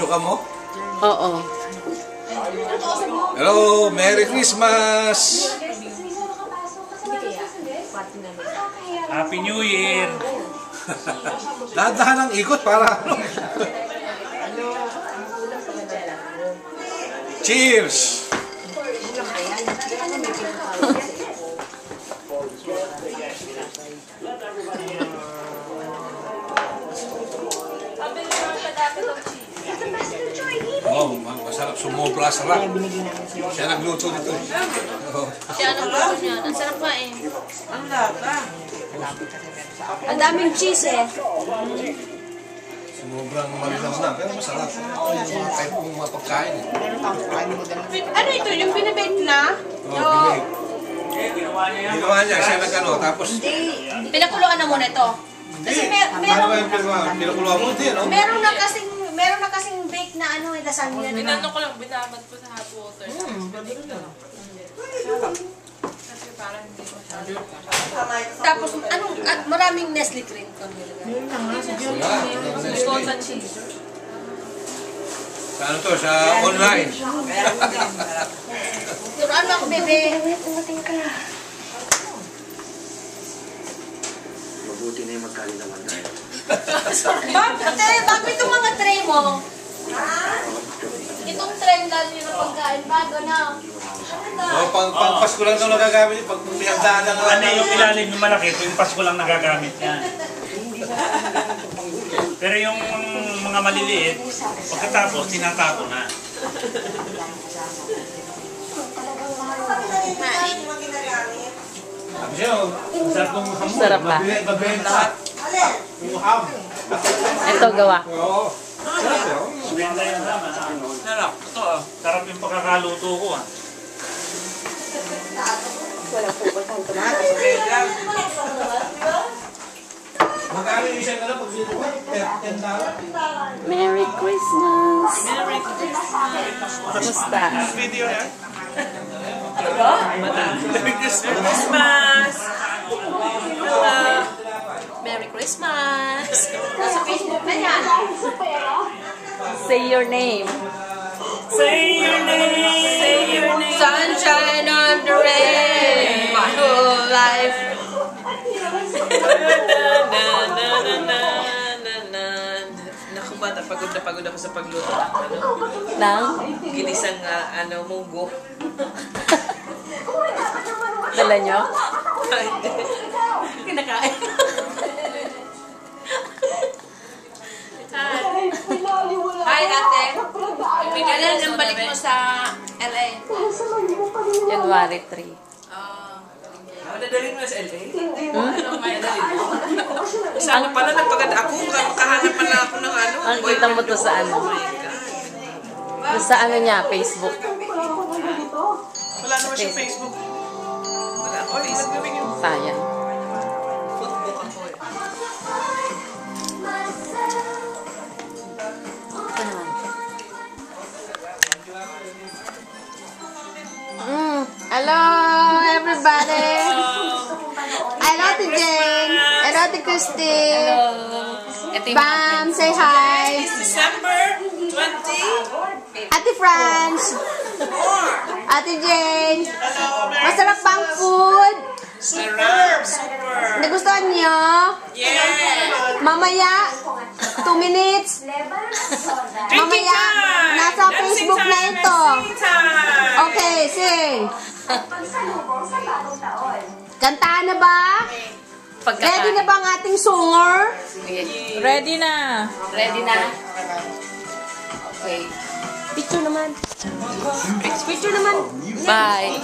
ka mo? Oo. Hello, Merry Christmas! Happy New Year! Dahan-dahan ang ikot para ano? Cheers! Oh, masarap, sumobra, sarap. Siya nagluto nito eh. Siya nagluto niya. Ang sarap nga eh. Ang lata. Ang daming cheese eh. Sobrang malilang na, pero masarap. Kahit kung mga pagkain eh. Ano ito? Yung binibake na? Oh, ginawa niya, siya nag-ano, tapos... Pinakuluan na muna ito. Kasi Ano ba yung pinakuluan mo? Hindi, ano? meron na kasing bake na ano, lasagna. Binano ko lang, binabad ko sa hot water. Kasi parang hindi ko siya. Tapos, maraming Nestle cream. Gusto sa cheese. Sa ano to? Sa online. Turuan mo ako, bebe. Mabuti na yung magkalinawan tayo. Bakit itong mga tray mo? Itong tray lalo yun ang pagkain. Bago na. Oh, pang Pasko lang daw nagagamit yung pag pinagdaan ng... Ano yung ilalim yung malaki, ito yung Pasko lang nagagamit yan. Pero yung mga maliliit, pagkatapos, tinatapo na. Sabi siya, masarap ng hamon. Sarap ba? Mabenta. Yung ham. Ito gawa. Oo. Sarap yun. Benta yan naman. Sarap. Ito ah. Sarap yung pagkakaluto ko ah. Magkano yung isang ano pag dito ka? $10? Merry Christmas! Merry Christmas. Kamusta? Video yan? Merry Christmas. Hello. Merry Christmas! Nasa Facebook na yan. Say your name. Say your name. Say your name. Sunshine on the rain, my whole life. Naku bata, pagod ako sa pagluto ng ano. Nang? Ginisang munggo. Dala nyo? Kinakain. Hi, ate. Kailan ang balik mo sa LA? January 3. Madadalhin mo sa LA? Sana pala nagpagad ako, makahanap pa na ako ng ano. Ang kita mo to sa ano? Doon sa ano niya, Facebook. Wala naman siya Facebook. Wala ako Facebook. Sayang. Footbook ako eh. Ito naman. Hello, everybody! Hello, Ate Jane! Hello, Ate Christine! Bam! Say hi! It's December 20. Ate Franz! Ate Jane! Masarap bang food? Sarap! Super! Nagustuhan niyo? Yeah! Mamaya, 2 minutes. Mamaya, nasa Facebook na ito. Okay, sing. Kantahan na ba? Ready na ba ang ating singer? Ready na. Ready na? Okay. Picture naman. Picture naman. Bye.